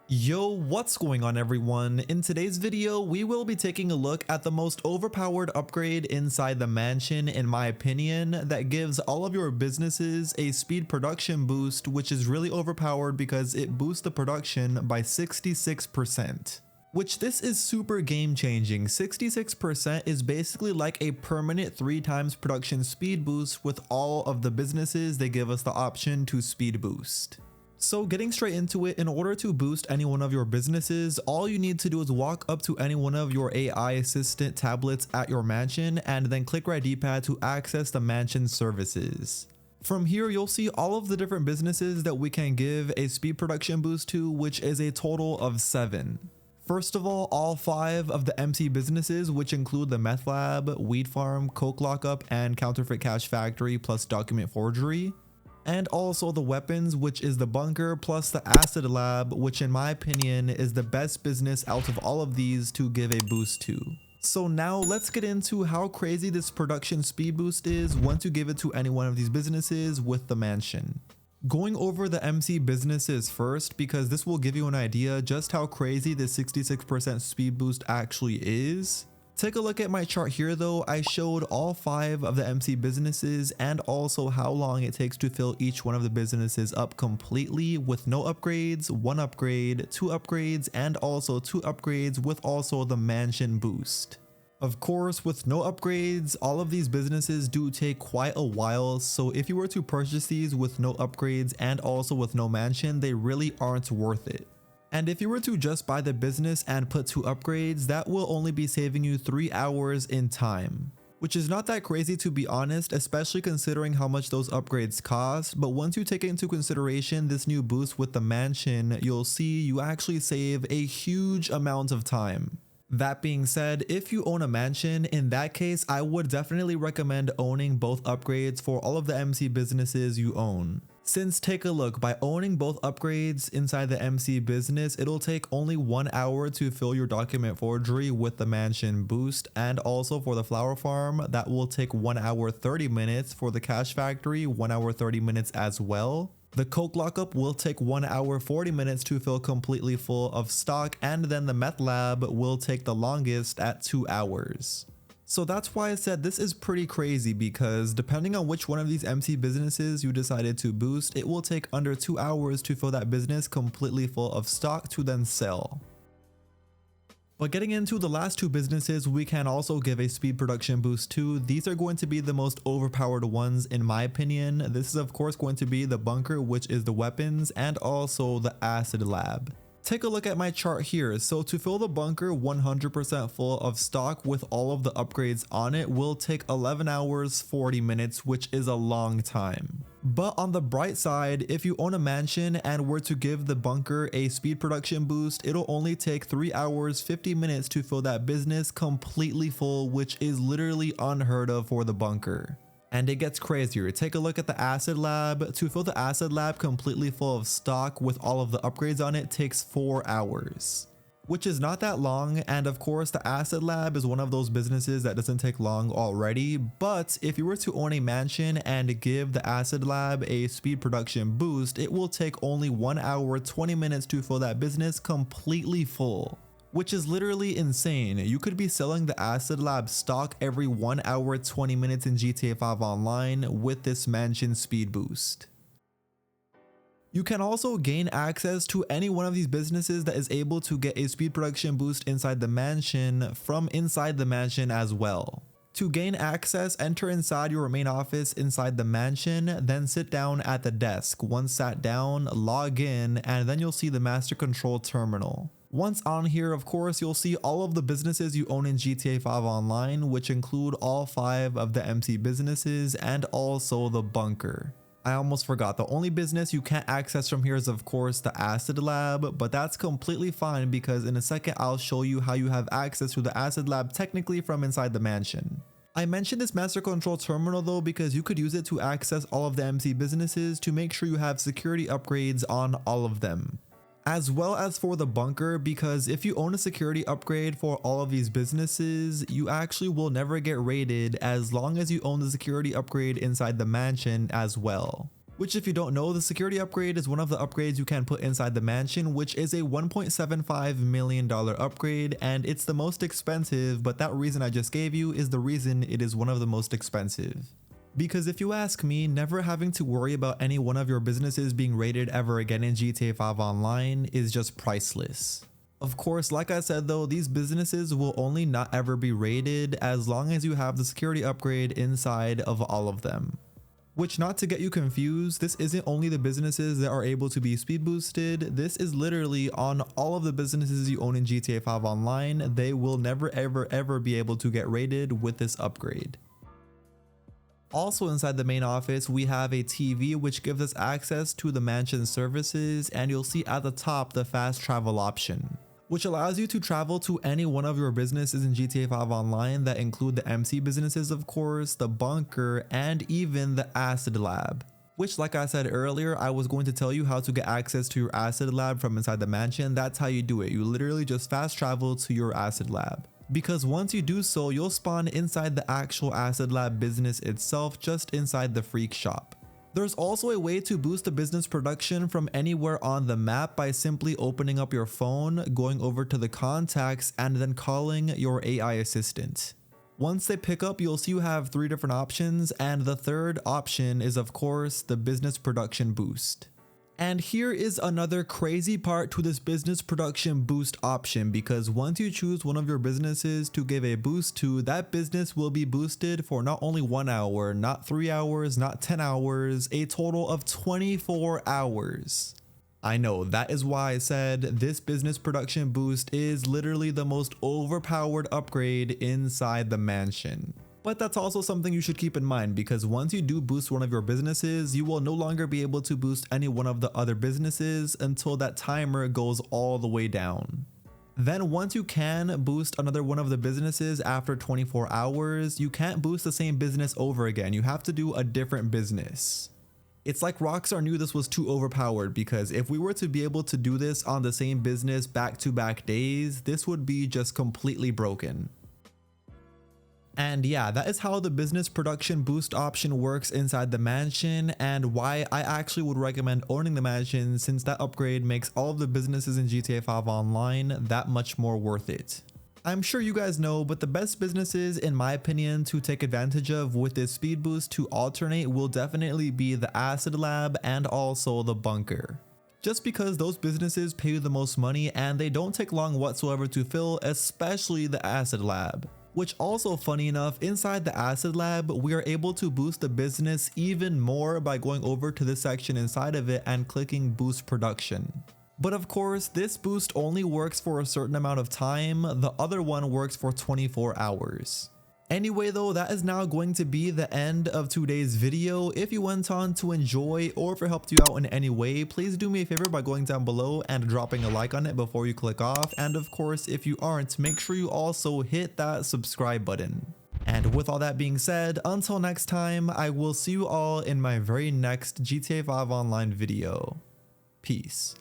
Yo, what's going on everyone? In today's video, we will be taking a look at the most overpowered upgrade inside the mansion, in my opinion, that gives all of your businesses a speed production boost, which is really overpowered because it boosts the production by 66%. Which this is super game changing. 66% is basically like a permanent 3 times production speed boost with all of the businesses they give us the option to speed boost. So getting straight into it, in order to boost any one of your businesses, all you need to do is walk up to any one of your AI assistant tablets at your mansion and then click right D-pad to access the mansion services. From here, you'll see all of the different businesses that we can give a speed production boost to, which is a total of 7. First of all 5 of the MC businesses, which include the meth lab, weed farm, coke lockup, and counterfeit cash factory plus document forgery. And also the weapons, which is the bunker plus the acid lab, which in my opinion is the best business out of all of these to give a boost to. So now let's get into how crazy this production speed boost is once you give it to any one of these businesses with the mansion. Going over the MC businesses first, because this will give you an idea just how crazy this 66% speed boost actually is. Take a look at my chart here though. I showed all 5 of the MC businesses and also how long it takes to fill each one of the businesses up completely with no upgrades, 1 upgrade, 2 upgrades, and also 2 upgrades with also the mansion boost. Of course, with no upgrades, all of these businesses do take quite a while, so if you were to purchase these with no upgrades and also with no mansion, they really aren't worth it. And if you were to just buy the business and put 2 upgrades, that will only be saving you 3 hours in time. Which is not that crazy to be honest, especially considering how much those upgrades cost, but once you take into consideration this new boost with the mansion, you'll see you actually save a huge amount of time. That being said, if you own a mansion, in that case, I would definitely recommend owning both upgrades for all of the MC businesses you own. Since take a look, by owning both upgrades inside the MC business, it'll take only 1 hour to fill your document forgery with the mansion boost, and also for the flower farm, that will take 1 hour 30 minutes, for the cash factory 1 hour 30 minutes as well. The coke lockup will take 1 hour 40 minutes to fill completely full of stock, and then the meth lab will take the longest at 2 hours. So that's why I said this is pretty crazy, because depending on which one of these MC businesses you decided to boost, it will take under 2 hours to fill that business completely full of stock to then sell. But getting into the last 2 businesses we can also give a speed production boost to. These are going to be the most overpowered ones in my opinion. This is of course going to be the bunker, which is the weapons, and also the acid lab. Take a look at my chart here. So to fill the bunker 100% full of stock with all of the upgrades on it will take 11 hours 40 minutes, which is a long time. But on the bright side, if you own a mansion and were to give the bunker a speed production boost, it'll only take 3 hours 50 minutes to fill that business completely full, which is literally unheard of for the bunker. And it gets crazier. Take a look at the acid lab. To fill the acid lab completely full of stock with all of the upgrades on it takes 4 hours, which is not that long. And of course, the acid lab is one of those businesses that doesn't take long already. But if you were to own a mansion and give the acid lab a speed production boost, it will take only 1 hour 20 minutes to fill that business completely full, which is literally insane. You could be selling the acid lab stock every 1 hour 20 minutes in GTA 5 Online with this mansion speed boost. You can also gain access to any one of these businesses that is able to get a speed production boost inside the mansion from inside the mansion as well. To gain access, enter inside your main office inside the mansion, then sit down at the desk. Once sat down, log in, and then you'll see the master control terminal. Once on here, of course, you'll see all of the businesses you own in GTA 5 Online, which include all 5 of the MC businesses and also the bunker. I almost forgot, the only business you can't access from here is of course the acid lab, but that's completely fine because in a second I'll show you how you have access to the acid lab technically from inside the mansion. I mentioned this master control terminal though because you could use it to access all of the MC businesses to make sure you have security upgrades on all of them, as well as for the bunker, because if you own a security upgrade for all of these businesses, you actually will never get raided as long as you own the security upgrade inside the mansion as well. Which, if you don't know, the security upgrade is one of the upgrades you can put inside the mansion, which is a $1.75 million upgrade, and it's the most expensive, but that reason I just gave you is the reason it is one of the most expensive. Because if you ask me, never having to worry about any one of your businesses being raided ever again in GTA 5 Online is just priceless. Of course, like I said though, these businesses will only not ever be raided as long as you have the security upgrade inside of all of them. Which, not to get you confused, this isn't only the businesses that are able to be speed boosted, this is literally on all of the businesses you own in GTA 5 Online. They will never ever be able to get raided with this upgrade. Also inside the main office, we have a TV which gives us access to the mansion services, and you'll see at the top the fast travel option, which allows you to travel to any one of your businesses in GTA 5 Online that include the MC businesses, of course, the bunker, and even the acid lab. Which, like I said earlier, I was going to tell you how to get access to your acid lab from inside the mansion. That's how you do it. You literally just fast travel to your acid lab. Because once you do so, you'll spawn inside the actual acid lab business itself, just inside the freak shop. There's also a way to boost the business production from anywhere on the map by simply opening up your phone, going over to the contacts, and then calling your AI assistant. Once they pick up, you'll see you have 3 different options, and the third option is, of course, the business production boost. And here is another crazy part to this business production boost option, because once you choose one of your businesses to give a boost to, that business will be boosted for not only 1 hour, not 3 hours, not 10 hours, a total of 24 hours. I know, that is why I said this business production boost is literally the most overpowered upgrade inside the mansion. But that's also something you should keep in mind, because once you do boost one of your businesses, you will no longer be able to boost any one of the other businesses until that timer goes all the way down. Then once you can boost another one of the businesses after 24 hours, you can't boost the same business over again. You have to do a different business. It's like Rockstar knew this was too overpowered, because if we were to be able to do this on the same business back-to-back days, this would be just completely broken. And yeah, that is how the business production boost option works inside the mansion, and why I actually would recommend owning the mansion, since that upgrade makes all of the businesses in GTA 5 Online that much more worth it. I'm sure you guys know, but the best businesses in my opinion to take advantage of with this speed boost to alternate will definitely be the acid lab and also the bunker. Just because those businesses pay you the most money and they don't take long whatsoever to fill, especially the acid lab. Which also, funny enough, inside the acid lab, we are able to boost the business even more by going over to this section inside of it and clicking boost production. But of course, this boost only works for a certain amount of time, the other one works for 24 hours. Anyway though, that is now going to be the end of today's video. If you went on to enjoy, or if it helped you out in any way, please do me a favor by going down below and dropping a like on it before you click off. And of course, if you aren't, make sure you also hit that subscribe button. And with all that being said, until next time, I will see you all in my very next GTA 5 Online video. Peace.